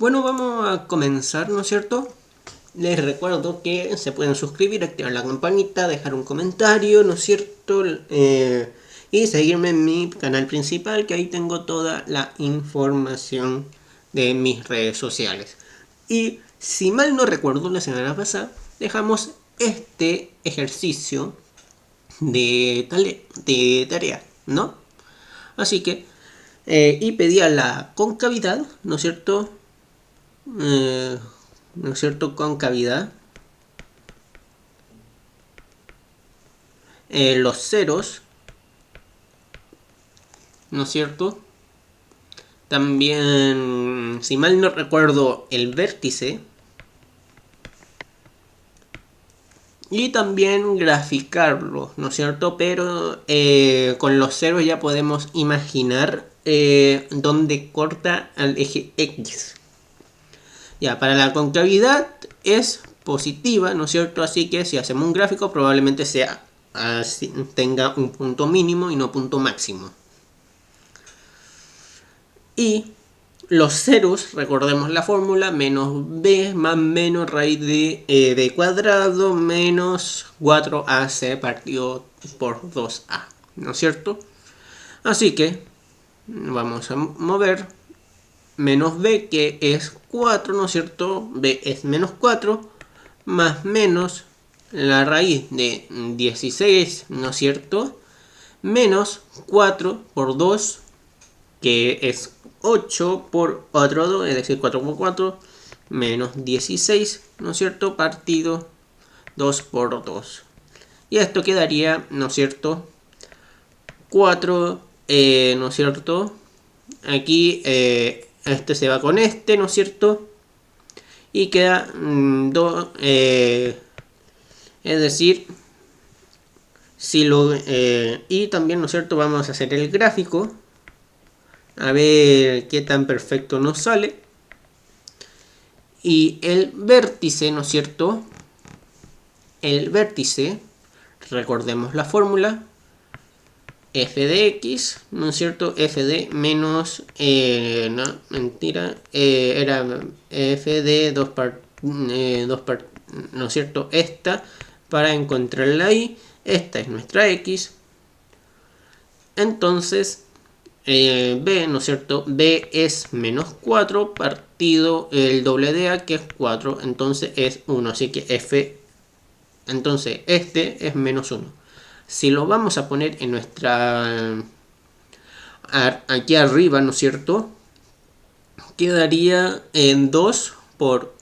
Bueno, vamos a comenzar, ¿no es cierto? Les recuerdo que se pueden suscribir, activar la campanita, dejar un comentario, ¿no es cierto? Y seguirme en mi canal principal, que ahí tengo toda la información de mis redes sociales. Y si mal no recuerdo, la semana pasada dejamos este ejercicio de tarea, ¿no? Así que, y pedía la concavidad, ¿no es cierto? Eh, ¿No es cierto? Concavidad. Los ceros, ¿no es cierto? También, si mal no recuerdo, el vértice. Y también graficarlo, ¿no es cierto? Pero con los ceros ya podemos imaginar dónde corta al eje X. Ya, para la concavidad es positiva, ¿no es cierto? Así que si hacemos un gráfico probablemente sea así, tenga un punto mínimo y no punto máximo. Y los ceros, recordemos la fórmula, menos b más menos raíz de b cuadrado menos 4ac partido por 2a, ¿no es cierto? Así que vamos a mover menos b, que es 4, ¿no es cierto? B es menos 4, más menos la raíz de 16, ¿no es cierto? Menos 4 por 2, que es 8 por otro 2, es decir, 4 por 4, menos 16, ¿no es cierto? Partido 2 por 2. Y esto quedaría, ¿no es cierto? 4, ¿no es cierto? Aquí este se va con este, ¿no es cierto? Y queda 2, es decir, si lo, y también, ¿no es cierto? Vamos a hacer el gráfico, a ver qué tan perfecto nos sale. Y el vértice, ¿no es cierto? El vértice, recordemos la fórmula, f de x, ¿no es cierto? F de menos, no, mentira, era f de 2 par, ¿no es cierto? Esta, para encontrarla ahí, esta es nuestra x. Entonces, b, ¿no es cierto? B es menos 4 partido el doble de a, que es 4, entonces es 1, así que f, entonces este es menos 1. Si lo vamos a poner en nuestra, aquí arriba, ¿no es cierto? Quedaría en 2 por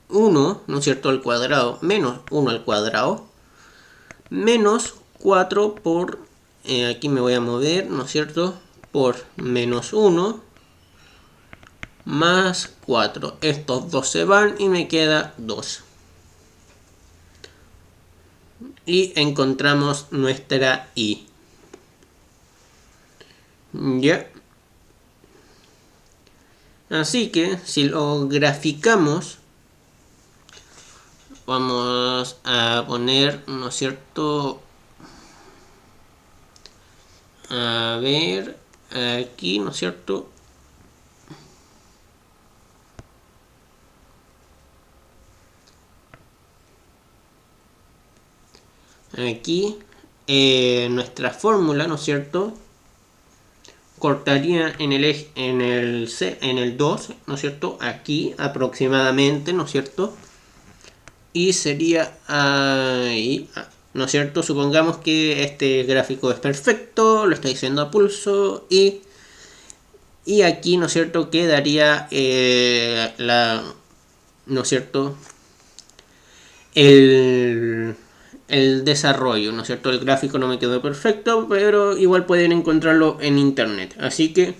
1, ¿no es cierto? Al cuadrado, menos 1 al cuadrado, menos 4 por, aquí me voy a mover, ¿no es cierto? Por menos 1 más 4. Estos dos se van y me queda 2. Y encontramos nuestra y. Ya. Así que si lo graficamos, vamos a poner, ¿no es cierto? A ver, aquí, ¿no es cierto? Aquí nuestra fórmula, ¿no es cierto? Cortaría en el eje, en el 2, ¿no es cierto? Aquí aproximadamente, ¿no es cierto? Y sería ahí, ¿no es cierto? Supongamos que este gráfico es perfecto, lo estoy diciendo a pulso y aquí, ¿no es cierto? Quedaría ¿no es cierto? El desarrollo, ¿no es cierto? El gráfico no me quedó perfecto, pero igual pueden encontrarlo en internet. Así que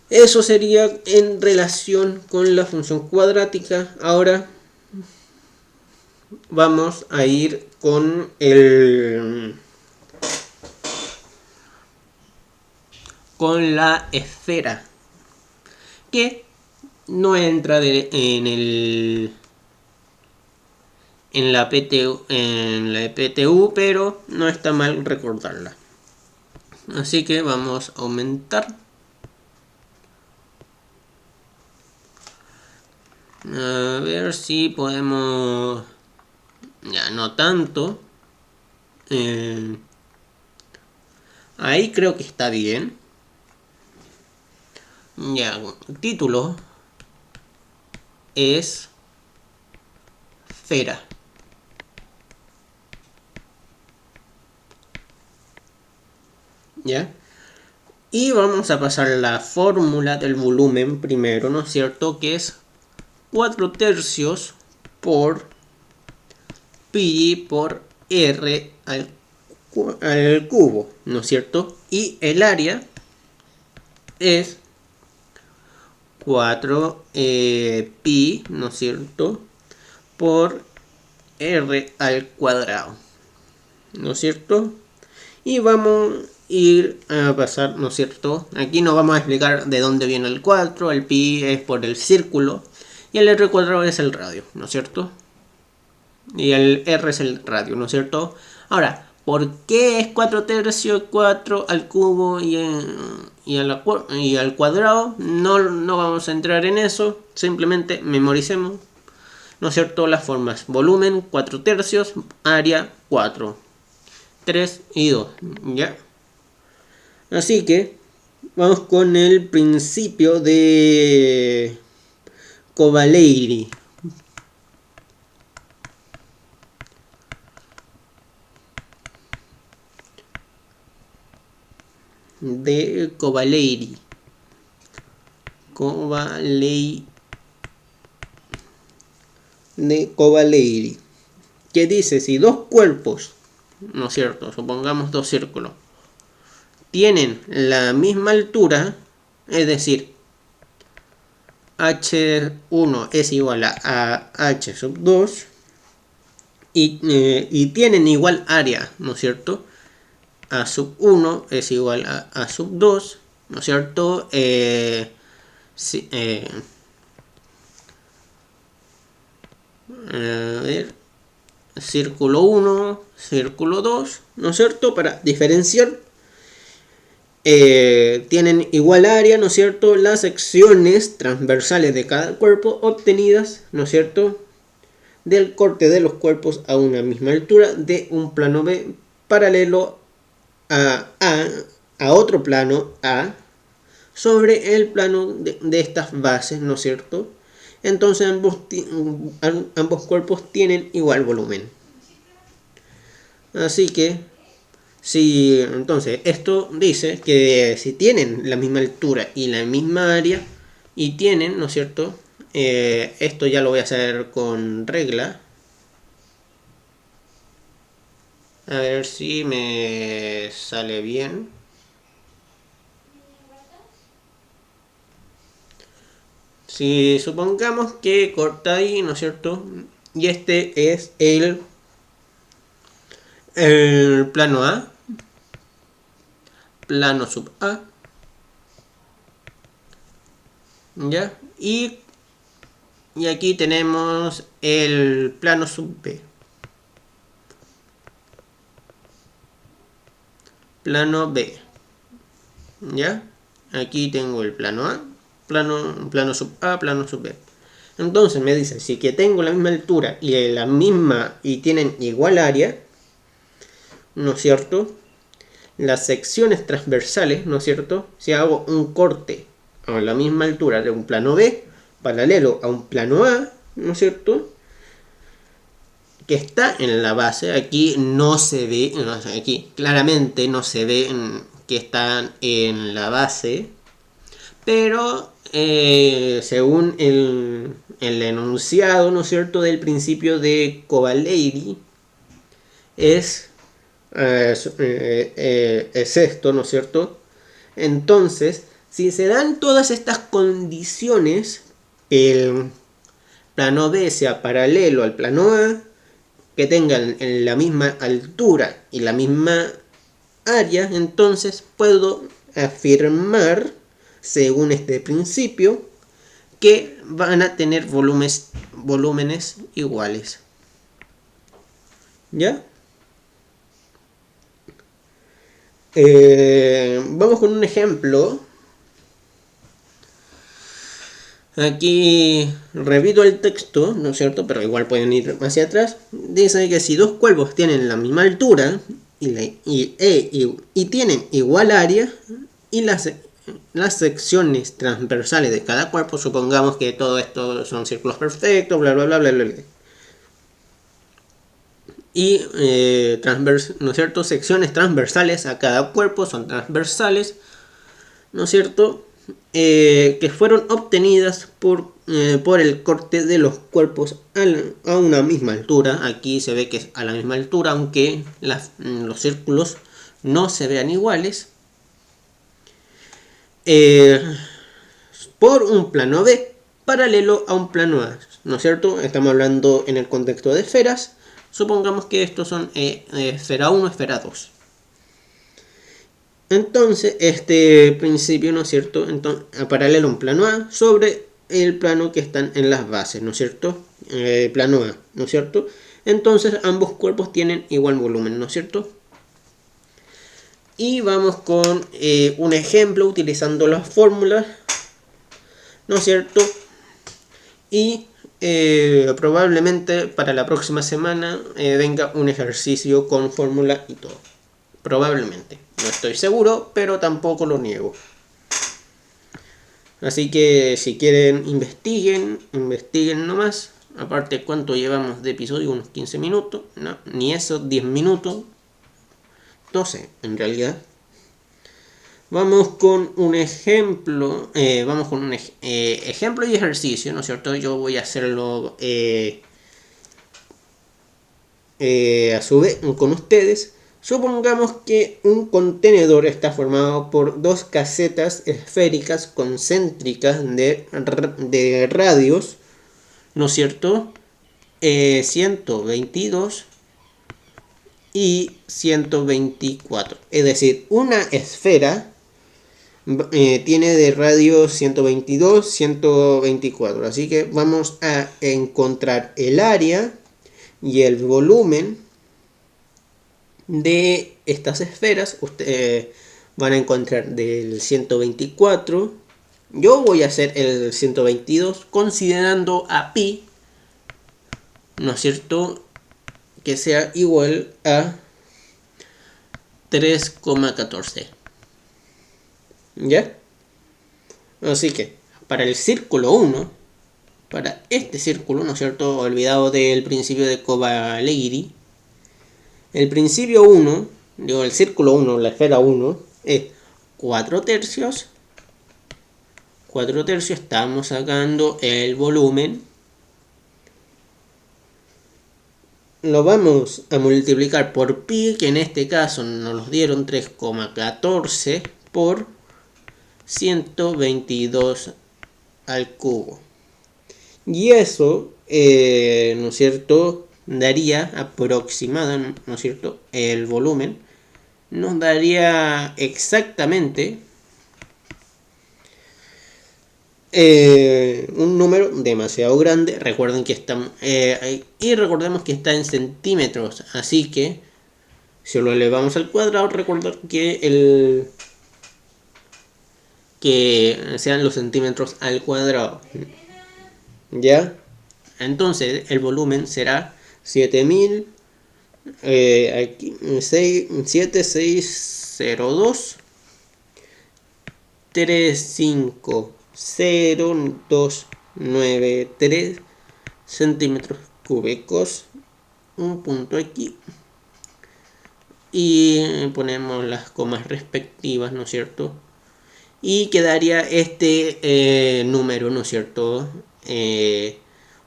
eso sería en relación con la función cuadrática. Ahora vamos a ir con la esfera, que no entra en la PTU, pero no está mal recordarla. Así que vamos a aumentar. A ver si podemos... Ya, no tanto. Ahí creo que está bien. Ya, el título es Fera. ¿Ya? Y vamos a pasar la fórmula del volumen primero, ¿no es cierto? Que es 4/3 por pi por r al cubo, ¿no es cierto? Y el área es 4 pi, ¿no es cierto? Por r al cuadrado, ¿no es cierto? Y vamos a ir a pasar, ¿no es cierto? Aquí nos vamos a explicar de dónde viene el 4, el pi es por el círculo y el r cuadrado es el radio, ¿no es cierto? Y el r es el radio, ¿no es cierto? Ahora, ¿por qué es 4/3, 4 al cubo y al cuadrado? No vamos a entrar en eso, simplemente memoricemos, ¿no es cierto? Las formas: volumen 4/3, área 4, 3 y 2, ¿ya? Así que vamos con el principio de Cavalieri. De Cavalieri. De Cavalieri. Que dice, si dos cuerpos, ¿no es cierto? Supongamos dos círculos, tienen la misma altura, es decir, h1 es igual a h sub 2 y tienen igual área, ¿no es cierto? A sub 1 es igual a sub 2, ¿no es cierto? Sí, a ver, círculo 1, círculo 2, ¿no es cierto? Para diferenciar, tienen igual área, ¿no es cierto? Las secciones transversales de cada cuerpo obtenidas, ¿no es cierto? Del corte de los cuerpos a una misma altura de un plano B paralelo a otro plano A sobre el plano de estas bases, ¿no es cierto? Entonces ambos cuerpos tienen igual volumen. Así que, si entonces esto dice que si tienen la misma altura y la misma área y tienen, ¿no es cierto? Esto ya lo voy a hacer con regla. A ver si me sale bien. Si supongamos que corta ahí, ¿no es cierto? Y este es el plano A, plano sub A, ¿ya? Y aquí tenemos el plano sub B. Plano B, ¿ya? Aquí tengo el plano A, plano sub A, plano sub B. Entonces me dice, si que tengo la misma altura y tienen igual área, ¿no es cierto? Las secciones transversales, ¿no es cierto? Si hago un corte a la misma altura de un plano B, paralelo a un plano A, ¿no es cierto? Que está en la base, aquí no se ve, aquí claramente no se ve que están en la base, pero según el enunciado, ¿no es cierto?, del principio de Cavalieri, es esto, ¿no es cierto? Entonces, si se dan todas estas condiciones, el plano B sea paralelo al plano A, que tengan la misma altura y la misma área, entonces puedo afirmar, según este principio, que van a tener volúmenes iguales. ¿Ya? Vamos con un ejemplo. Aquí repito el texto, ¿no es cierto? Pero igual pueden ir hacia atrás. Dice que si dos cuerpos tienen la misma altura y tienen igual área y las secciones transversales de cada cuerpo, supongamos que todo esto son círculos perfectos, bla bla bla bla bla. Y ¿no es cierto? Secciones transversales a cada cuerpo son transversales, ¿no es cierto? Que fueron obtenidas por el corte de los cuerpos a una misma altura. Aquí se ve que es a la misma altura, aunque los círculos no se vean iguales. Por un plano B paralelo a un plano A, ¿no es cierto? Estamos hablando en el contexto de esferas. Supongamos que estos son esfera 1, esfera 2. Entonces, este principio, ¿no es cierto? Entonces, paralelo a un plano A sobre el plano que están en las bases, ¿no es cierto? Plano A, ¿no es cierto? Entonces, ambos cuerpos tienen igual volumen, ¿no es cierto? Y vamos con un ejemplo utilizando las fórmulas, ¿no es cierto? Y probablemente para la próxima semana venga un ejercicio con fórmula y todo. Probablemente. No estoy seguro, pero tampoco lo niego. Así que si quieren investiguen nomás. Aparte, ¿cuánto llevamos de episodio? Unos 15 minutos. No, ni eso, 10 minutos. 12 en realidad. Vamos con un ejemplo. Vamos con un ejemplo y ejercicio, ¿no es cierto? Yo voy a hacerlo a su vez con ustedes. Supongamos que un contenedor está formado por dos casetas esféricas concéntricas de radios, ¿no es cierto? 122 y 124. Es decir, una esfera tiene de radio 122, 124. Así que vamos a encontrar el área y el volumen de estas esferas. Ustedes van a encontrar del 124. Yo voy a hacer el 122 considerando a pi, ¿no es cierto?, que sea igual a 3,14. ¿Ya? Así que para el círculo 1, para este círculo, ¿no es cierto?, olvidado del principio de Cavalieri, el principio 1, digo, el círculo 1, la esfera 1, es 4 tercios. 4 tercios, estamos sacando el volumen. Lo vamos a multiplicar por pi, que en este caso nos los dieron 3,14 por 122 al cubo. Y eso, ¿no es cierto?, daría aproximado, ¿no es cierto?, el volumen nos daría exactamente un número demasiado grande. Recuerden que estamos y recordemos que está en centímetros, así que si lo elevamos al cuadrado, recordar que sean los centímetros al cuadrado, ¿ya? Entonces el volumen será 7000 aquí 7602 350,293 centímetros cúbicos. Un punto aquí y ponemos las comas respectivas, ¿no es cierto? Y quedaría este número, ¿no es cierto?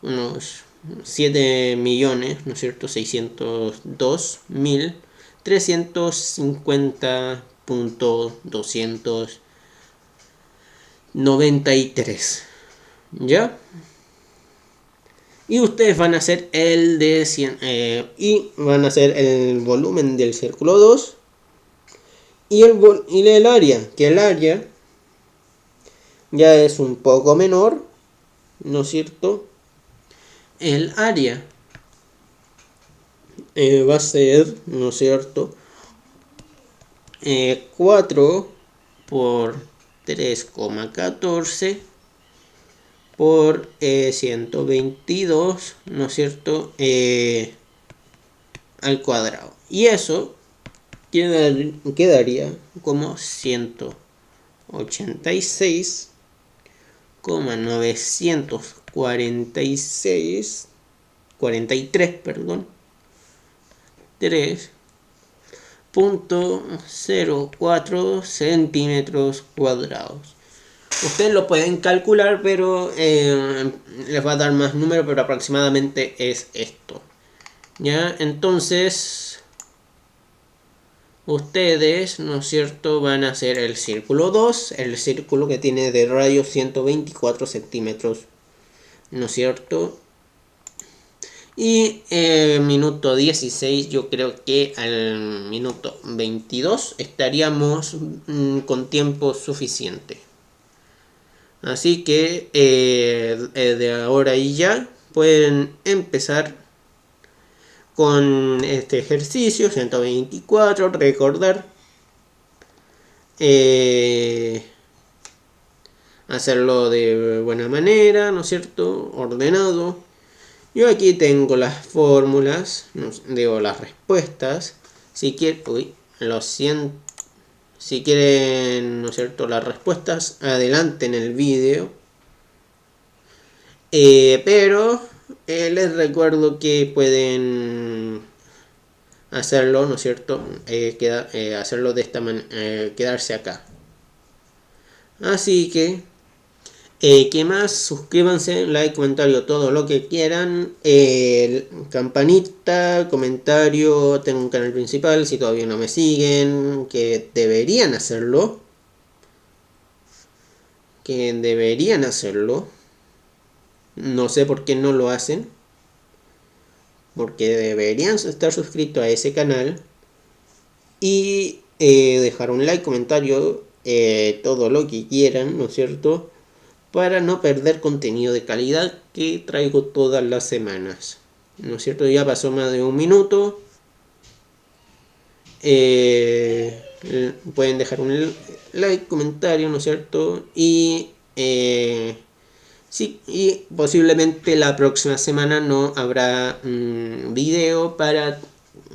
Unos 7 millones, ¿no es cierto? 602.350.293. ¿Ya? Y ustedes van a hacer el de 100 y van a hacer el volumen del círculo 2 y el área, que el área ya es un poco menor, ¿no es cierto? El área va a ser, ¿no es cierto?, 4 por 3,14 por 122, ¿no es cierto? Al cuadrado. Y eso quedaría como 186,946 43, perdón, 3.04 centímetros cuadrados. Ustedes lo pueden calcular, pero les va a dar más número, pero aproximadamente es esto. ¿Ya? Entonces, ustedes, ¿no es cierto?, van a hacer el círculo 2, el círculo que tiene de radio 124 centímetros, ¿no es cierto? Y minuto 16, yo creo que al minuto 22 estaríamos con tiempo suficiente. Así que de ahora y ya pueden empezar con este ejercicio 124. Recordar hacerlo de buena manera, ¿no es cierto? Ordenado. Yo aquí tengo las fórmulas, digo las respuestas. Si quieren, lo siento. Si quieren, ¿no es cierto?, las respuestas, adelante en el vídeo. Pero les recuerdo que pueden hacerlo, ¿no es cierto?, hacerlo de esta manera, quedarse acá. Así que, ¿qué más? Suscríbanse, like, comentario, todo lo que quieran. Campanita, comentario, tengo un canal principal, si todavía no me siguen, que deberían hacerlo. No sé por qué no lo hacen. Porque deberían estar suscritos a ese canal. Y dejar un like, comentario, todo lo que quieran, ¿no es cierto? Para no perder contenido de calidad que traigo todas las semanas. ¿No es cierto? Ya pasó más de un minuto. Pueden dejar un like, comentario, ¿no es cierto? Y sí, y posiblemente la próxima semana no habrá video para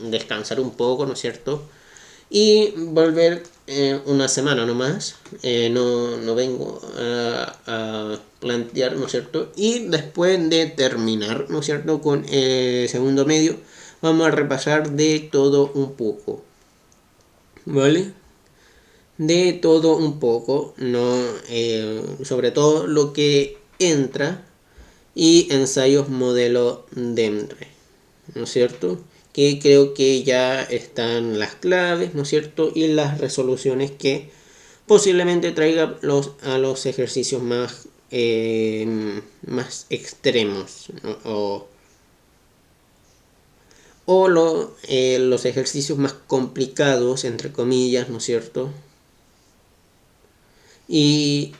descansar un poco, ¿no es cierto? Y volver una semana nomás. No vengo a plantear, ¿no es cierto? Y después de terminar, ¿no es cierto?, con el segundo medio, vamos a repasar de todo un poco. ¿Vale? De todo un poco, no, sobre todo lo que entra, y ensayos modelo DEMRE, ¿no es cierto? Que creo que ya están las claves, ¿no es cierto? Y las resoluciones que posiblemente traiga a los ejercicios más extremos, ¿no? O los ejercicios más complicados, entre comillas, ¿no es cierto? Y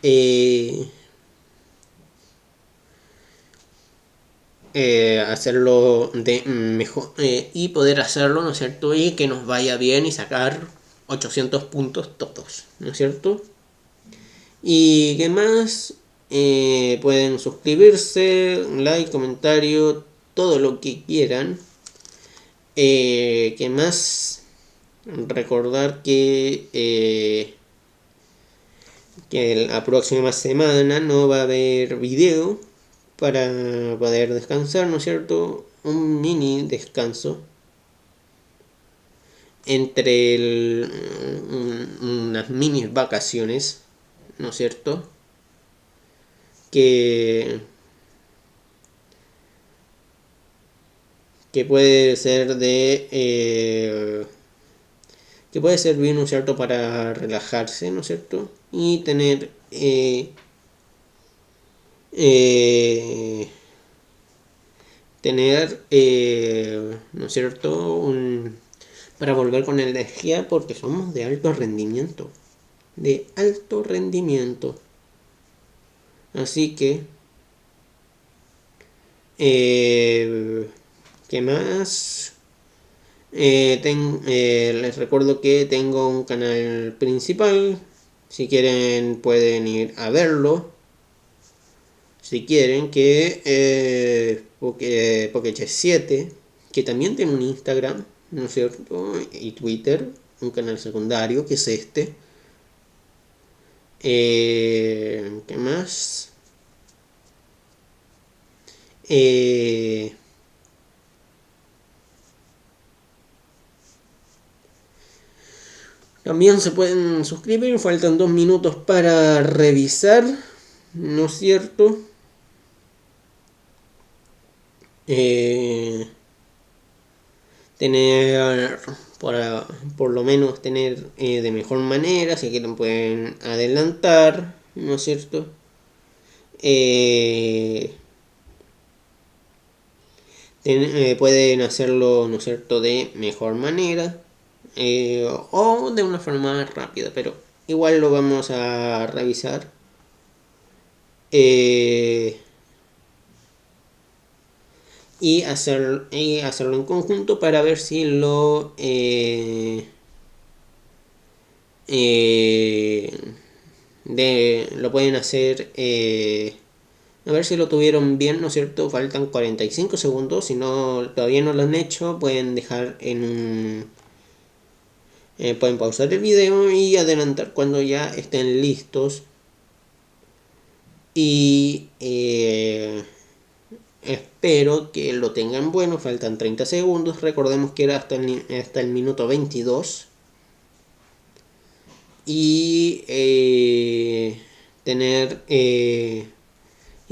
hacerlo de mejor, y poder hacerlo, ¿no es cierto? Y que nos vaya bien y sacar 800 puntos todos, ¿no es cierto? Y qué más, pueden suscribirse, like, comentario, todo lo que quieran. ¿Qué más? Recordar que la próxima semana no va a haber video para poder descansar, ¿no es cierto? Un mini descanso entre unas mini vacaciones, ¿no es cierto? Que puede ser que puede servir, ¿no es cierto?, para relajarse, ¿no es cierto? Y tener ¿no es cierto?, para volver con energía, porque somos de alto rendimiento. Así que ¿qué más? Les recuerdo que tengo un canal principal. Si quieren pueden ir a verlo. si quieren, que Pokechess 7, que también tiene un Instagram, ¿no es cierto? Y Twitter, un canal secundario, que es este. ¿Qué más? También se pueden suscribir, faltan 2 minutos para revisar, ¿no es cierto? Tener, por lo menos tener de mejor manera, si quieren pueden adelantar, ¿no es cierto? Pueden hacerlo, ¿no es cierto?, de mejor manera o de una forma más rápida, pero igual lo vamos a revisar. Y hacerlo en conjunto para ver si lo lo pueden hacer, a ver si lo tuvieron bien, ¿no es cierto? Faltan 45 segundos, si no todavía no lo han hecho, pueden dejar en un pueden pausar el video y adelantar cuando ya estén listos. Y espero que lo tengan bueno. Faltan 30 segundos. Recordemos que era hasta el minuto 22. Y tener y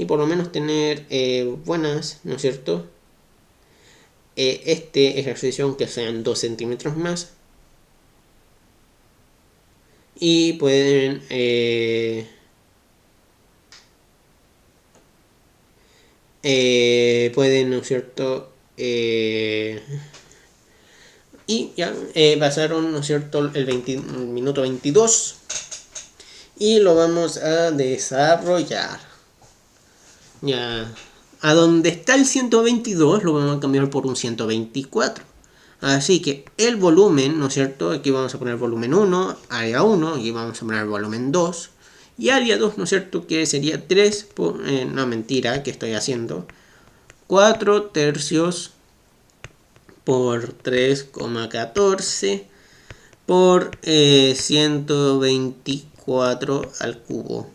por lo menos tener buenas, ¿no es cierto? Este ejercicio, aunque sean 2 centímetros más, y pueden ¿no es cierto? Y ya pasaron, ¿no es cierto?, el minuto 22 y lo vamos a desarrollar. Ya, a donde está el 122 lo vamos a cambiar por un 124. Así que el volumen, ¿no es cierto? Aquí vamos a poner volumen 1, área 1, y vamos a poner volumen 2. Y área 2, ¿no es cierto? Que sería 3, no mentira, que estoy haciendo. 4 tercios por 3,14 por 124 al cubo.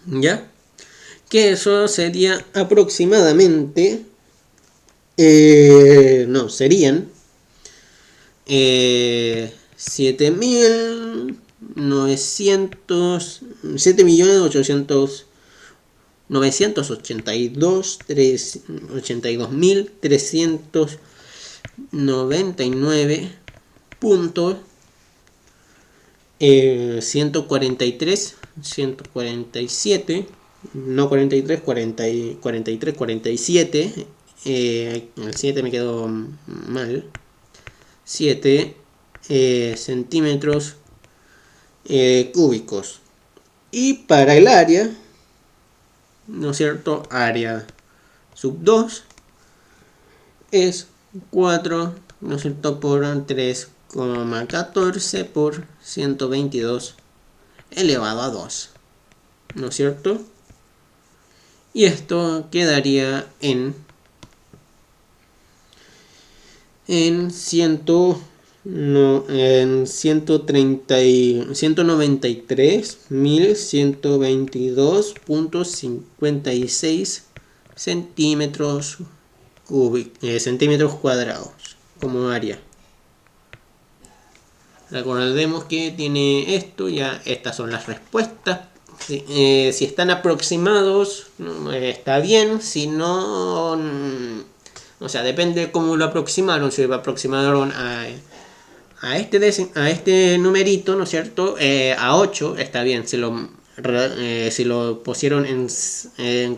¿Ya? Que eso sería aproximadamente... no, serían 7.982.399 puntos 143, 147, no 43, 43, 47. El 7 me quedó mal. 7 centímetros cúbicos. Y para el área, ¿no es cierto? Área sub 2 es 4, ¿no es cierto?, por 3,14 por 122 elevado a 2, ¿no es cierto? Y esto quedaría en 193.122.56 centímetros centímetros cuadrados como área. Recordemos que tiene esto, ya estas son las respuestas. Si están aproximados, está bien. Si no, o sea, depende de cómo lo aproximaron. Si lo aproximaron a este numerito, ¿no es cierto? A 8 está bien. Si lo pusieron en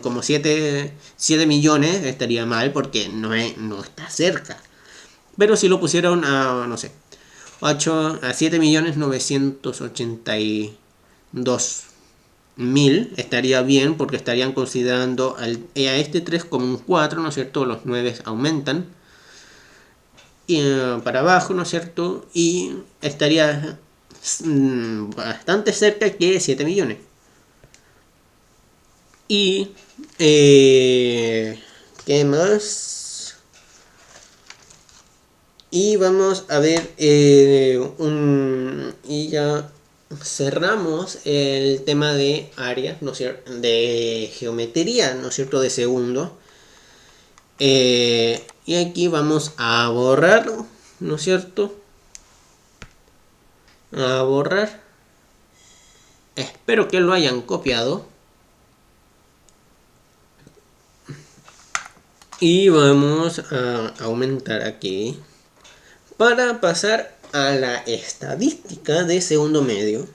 como 7 millones, estaría mal porque no está cerca. Pero si lo pusieron a, no sé, 7.982.000, estaría bien porque estarían considerando a este 3 como un 4, ¿no es cierto? Los 9 aumentan y para abajo, ¿no es cierto? Y estaría bastante cerca que 7 millones. Y ¿qué más? Y vamos a ver y ya cerramos el tema de áreas, ¿no es cierto? De geometría, ¿no es cierto? De segundo. Y aquí vamos a borrar, ¿no es cierto? A borrar. Espero que lo hayan copiado. Y vamos a aumentar aquí para pasar a la estadística de segundo medio,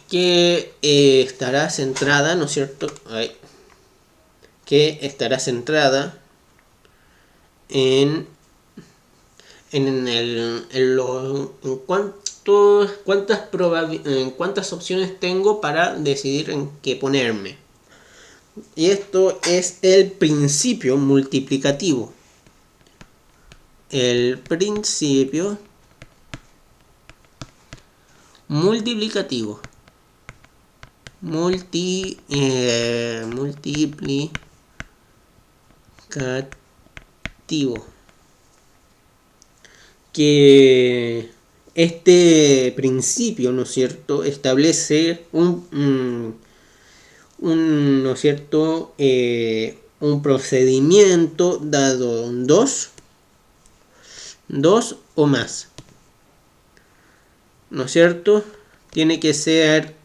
que estará centrada, ¿no es cierto? Que estará centrada en cuántas opciones tengo para decidir en qué ponerme. Y esto es el principio multiplicativo. El principio multiplicativo. Multiplicativo. Que este principio, ¿no es cierto?, establece ¿no es cierto?, un procedimiento dado dos o más, ¿no es cierto? Tiene que ser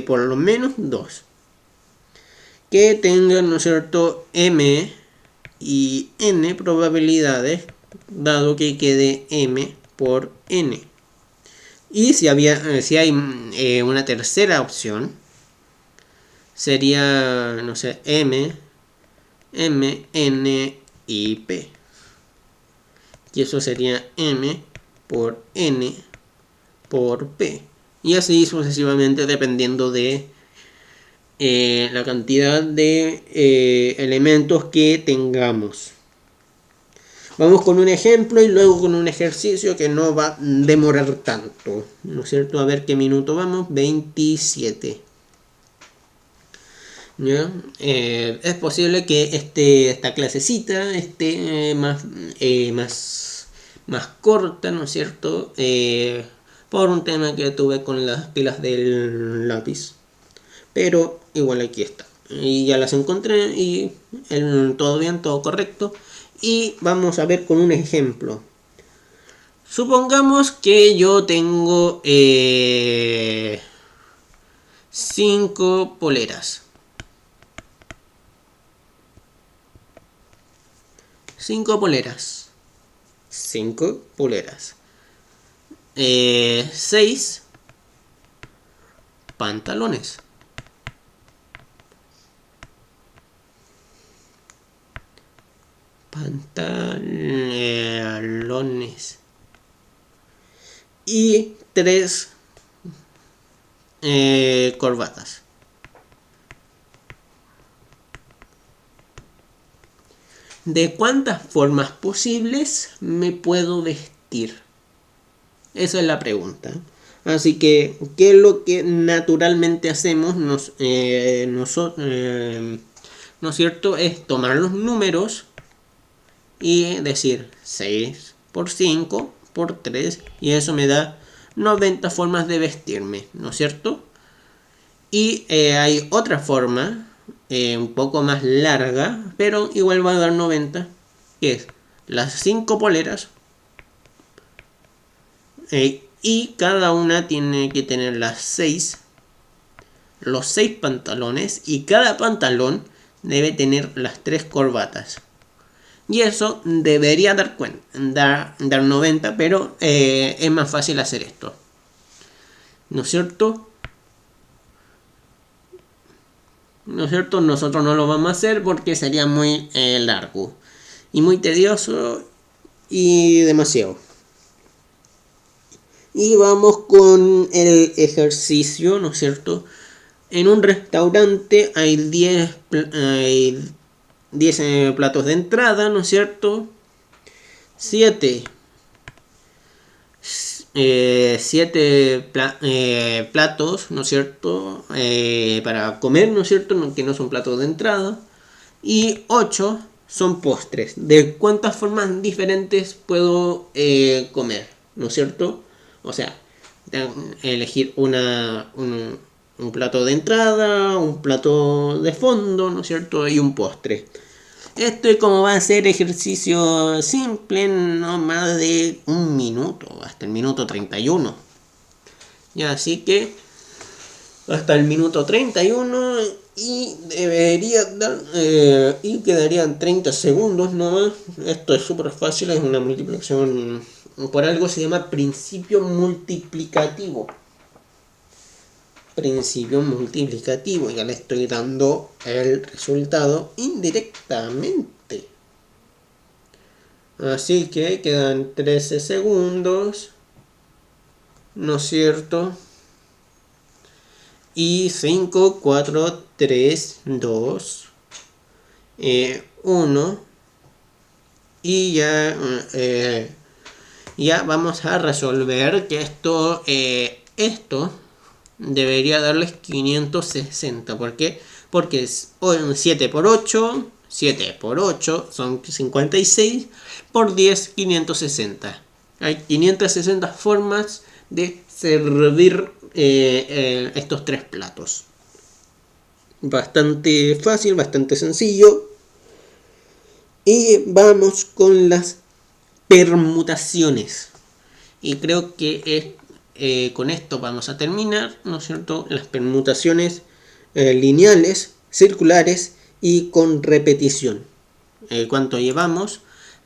por lo menos 2. Que tengan, ¿no es cierto?, m y n probabilidades, dado que quede m por n. Y si hay una tercera opción, sería, no sé, m, n y p. Y eso sería m por n por p. Y así sucesivamente, dependiendo de la cantidad de elementos que tengamos. Vamos con un ejemplo y luego con un ejercicio que no va a demorar tanto, ¿no es cierto? A ver qué minuto vamos. 27. ¿Ya? Es posible que esta clasecita esté más corta, ¿no es cierto? Por un tema que tuve con las pilas del lápiz. Pero igual aquí está. Y ya las encontré y todo bien, todo correcto. Y vamos a ver con un ejemplo. Supongamos que yo tengo 5 poleras. 5 poleras. 5 poleras. 6 pantalones. Pantalones. Y 3 corbatas. ¿De cuántas formas posibles me puedo vestir? Esa es la pregunta. Así que, ¿qué es lo que naturalmente hacemos? ¿No es cierto? Es tomar los números y decir 6 por 5 por 3, y eso me da 90 formas de vestirme, ¿no es cierto? Y hay otra forma un poco más larga, pero igual va a dar 90, que es las 5 poleras, y cada una tiene que tener los 6 pantalones, y cada pantalón debe tener las 3 corbatas. Y eso debería dar 90, pero es más fácil hacer esto, ¿no es cierto? ¿No es cierto? Nosotros no lo vamos a hacer porque sería muy largo y muy tedioso y demasiado. Y vamos con el ejercicio, ¿no es cierto? En un restaurante hay 10 platos de entrada, ¿no es cierto? 7 7 platos, ¿no es cierto? Para comer, ¿no es cierto? Que no son platos de entrada. Y 8 son postres. ¿De cuántas formas diferentes puedo comer? ¿No es cierto? O sea, elegir un plato de entrada, un plato de fondo, ¿no es cierto? Y un postre. Esto es como va a ser ejercicio simple, no más de un minuto, hasta el minuto 31. Ya, así que hasta el minuto 31 y debería dar, y quedarían 30 segundos nomás. Esto es súper fácil, es una multiplicación, por algo se llama principio multiplicativo. Principio multiplicativo, ya le estoy dando el resultado indirectamente. Así que quedan 13 segundos, ¿no es cierto? Y 5, 4, 3, 2, 1. Y ya vamos a resolver que esto debería darles 560. ¿Por qué? Porque 7 por 8, 7 por 8 son 56, por 10, 560. Hay 560 formas de servir estos 3 platos. Bastante fácil, bastante sencillo. Y vamos con las permutaciones. Y creo que con esto vamos a terminar, ¿no es cierto? Las permutaciones lineales, circulares y con repetición. ¿Cuánto llevamos?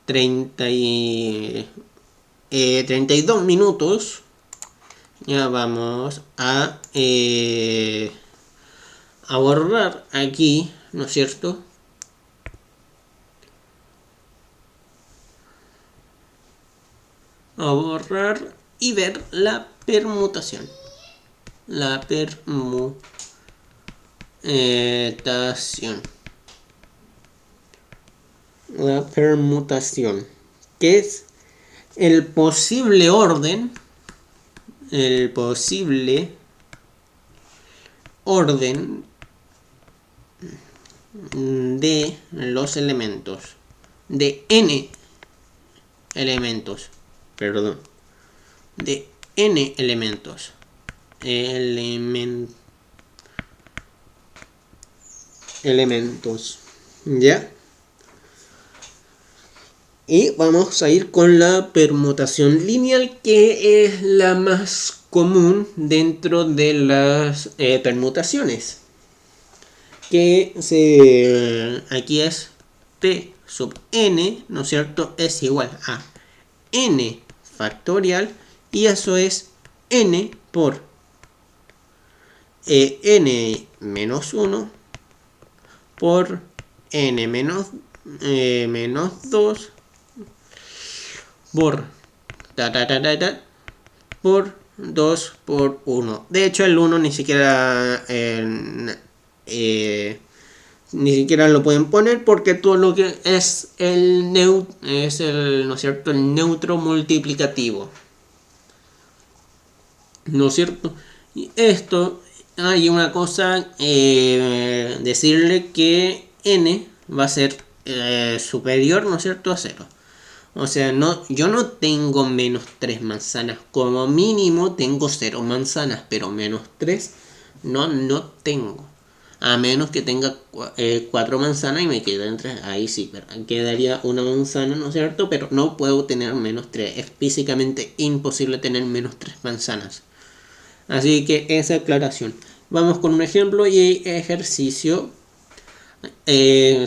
32 minutos. Ya vamos a borrar aquí, ¿no es cierto? A borrar y ver la permutación. La permutación. Que es el posible orden. El posible orden de los elementos. De n elementos. Perdón. De n elementos. Elementos. ¿Ya? Y vamos a ir con la permutación lineal, que es la más común dentro de las permutaciones. Que aquí es t sub n, ¿no es cierto? Es igual a n factorial, y eso es n por n menos 1 por n menos 2 por por 2 por 1. De hecho, el 1 ni siquiera lo pueden poner, porque todo lo que es ¿no es cierto? El neutro multiplicativo, ¿no es cierto? Y esto, hay una cosa, decirle que n va a ser superior, ¿no es cierto?, a 0. O sea, yo no tengo menos 3 manzanas. Como mínimo tengo 0 manzanas, pero menos 3 no tengo. A menos que tenga 4 manzanas y me queden 3. Ahí sí, quedaría una manzana, ¿no es cierto? Pero no puedo tener menos 3. Es físicamente imposible tener menos 3 manzanas. Así que esa aclaración. Vamos con un ejemplo y ejercicio.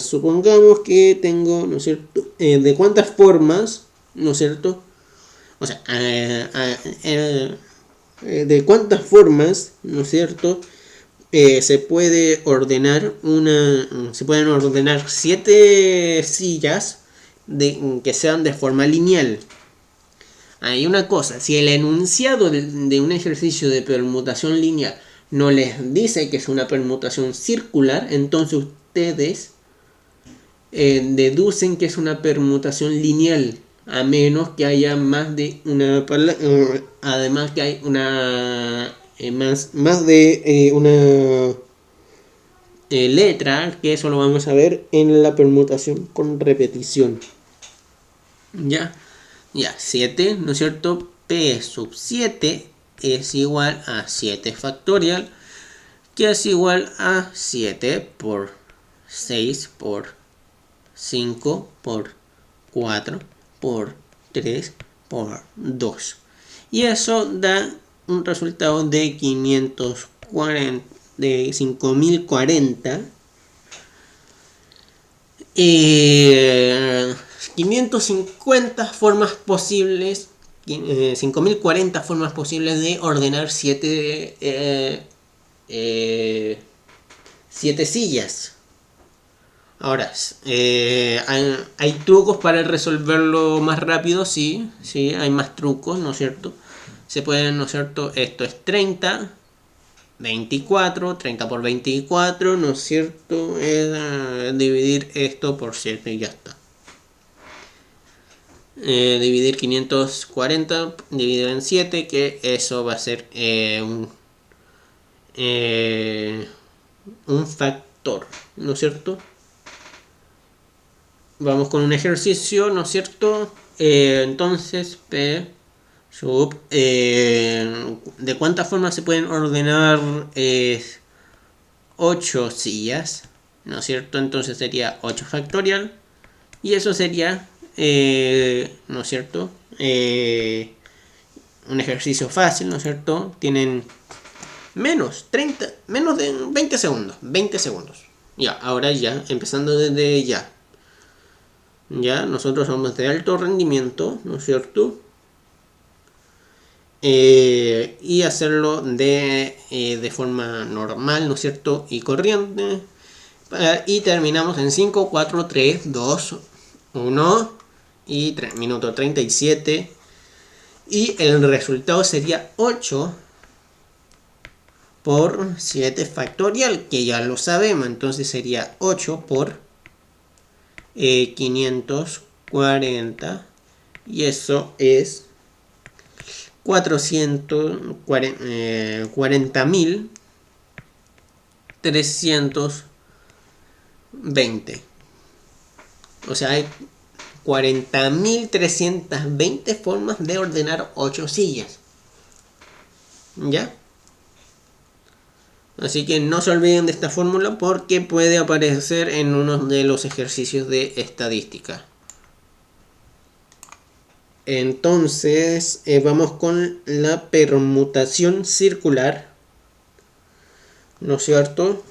Supongamos que tengo, ¿no es cierto?, de cuántas formas, ¿no es cierto? O sea, de cuántas formas, ¿no es cierto?, se pueden ordenar 7 sillas que sean de forma lineal. Hay una cosa, si el enunciado de un ejercicio de permutación lineal no les dice que es una permutación circular, entonces ustedes deducen que es una permutación lineal. a menos que haya más de una además que hay una más de una letra, que eso lo vamos a ver en la permutación con repetición. Ya, 7, ¿no es cierto? P sub 7 es igual a 7 factorial, que es igual a 7 por 6 por 5 por 4 por 3 por 2. Y eso da un resultado de 540, de 5040. 550 formas posibles, 5040 formas posibles de ordenar 7 sillas. Ahora, hay trucos para resolverlo más rápido, sí, hay más trucos, ¿no es cierto? Se pueden, ¿no es cierto? Esto es 30, 24, 30 por 24, ¿no es cierto? Es dividir esto por 7 y ya está. Dividir 540 dividido en 7, que eso va a ser un factor, ¿no es cierto? Vamos con un ejercicio, ¿no es cierto? Entonces, P sub, ¿de cuántas formas se pueden ordenar 8 sillas? ¿No es cierto? Entonces sería 8 factorial. Y eso sería, ¿no es cierto? Un ejercicio fácil, ¿no es cierto? Tienen menos de 20 segundos. 20 segundos. Ya, ahora ya, empezando desde ya. Ya, nosotros somos de alto rendimiento, ¿no es cierto? Y hacerlo de forma normal, ¿no es cierto? Y corriente. Y terminamos en 5, 4, 3, 2, 1 y minuto 37. Y el resultado sería 8 por 7 factorial, que ya lo sabemos. Entonces sería 8 por 540. Y eso es 440.320. O sea, hay 40.320 formas de ordenar 8 sillas. ¿Ya? Así que no se olviden de esta fórmula porque puede aparecer en uno de los ejercicios de estadística. Entonces, vamos con la permutación circular, ¿no es cierto?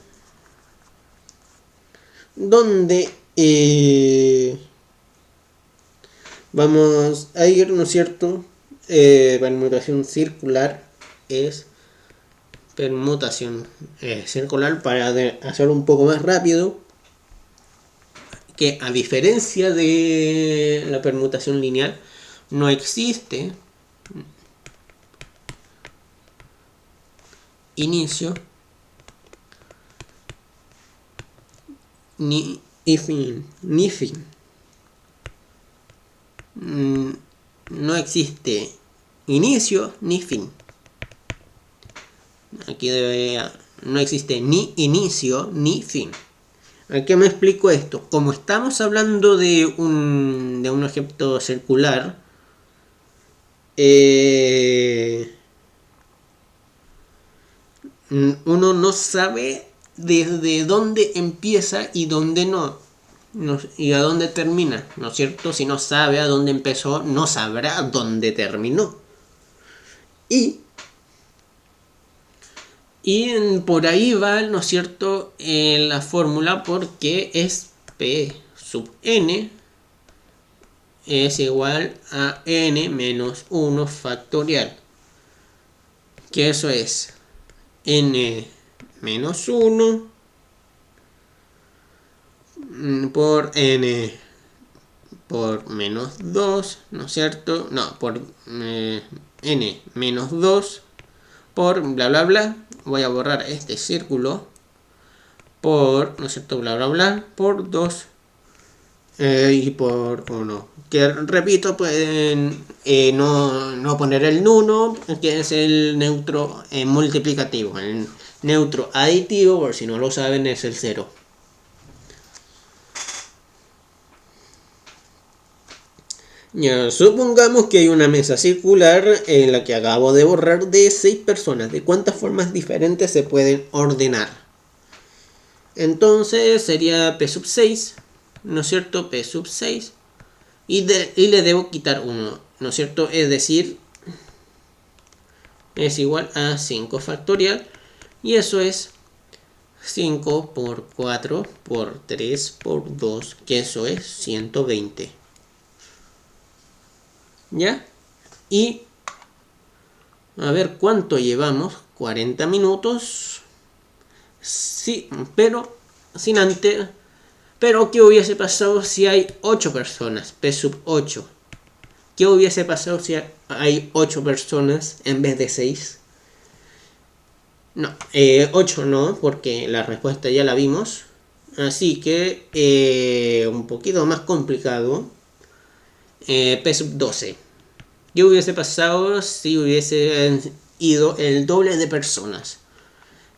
Donde vamos a ir, ¿no es cierto? Permutación circular es permutación circular, para hacer un poco más rápido, que a diferencia de la permutación lineal, no existe inicio ni fin. No existe inicio ni fin. Aquí no existe ni inicio ni fin. ¿A qué me explico esto? Como estamos hablando de un objeto circular, uno no sabe desde dónde empieza y dónde no, y a dónde termina, ¿no es cierto? Si no sabe a dónde empezó, no sabrá dónde terminó. Y por ahí va, ¿no es cierto?, la fórmula, porque es P sub n es igual a n menos 1 factorial. Que eso es n menos 1 por n por menos 2, ¿no es cierto? No, por n menos 2 por bla bla bla. Voy a borrar este círculo. Por, ¿no es cierto? Bla bla bla por 2 y por 1. Que repito, pueden no poner el 1, que es el neutro multiplicativo. El neutro aditivo, por si no lo saben, es el 0. Ya, supongamos que hay una mesa circular en la que acabo de borrar de 6 personas. ¿De cuántas formas diferentes se pueden ordenar? Entonces sería P sub 6, ¿no es cierto? P sub 6. Y le debo quitar 1, ¿no es cierto? Es decir, es igual a 5 factorial. Y eso es 5 por 4 por 3 por 2, que eso es 120. ¿Ya? Y a ver cuánto llevamos. 40 minutos. Sí, pero sin antes. Pero ¿qué hubiese pasado si hay 8 personas? P sub 8. ¿Qué hubiese pasado si hay 8 personas en vez de 6? No, 8 no, porque la respuesta ya la vimos. Así que un poquito más complicado. P sub 12. ¿Qué hubiese pasado si hubiese ido el doble de personas?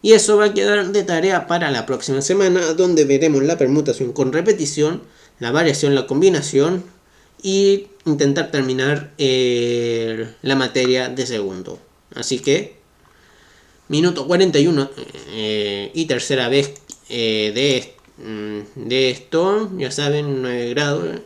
Y eso va a quedar de tarea para la próxima semana, donde veremos la permutación con repetición, la variación, la combinación y intentar terminar la materia de segundo. Así que, minuto 41 y tercera vez de esto, ya saben, 9 grados.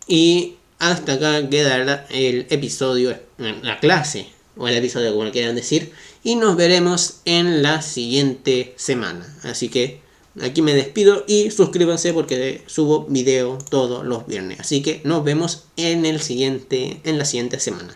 Y hasta acá quedará el episodio, la clase, o el episodio como quieran decir. Y nos veremos en la siguiente semana. Así que aquí me despido y suscríbanse porque subo video todos los viernes. Así que nos vemos en la siguiente semana.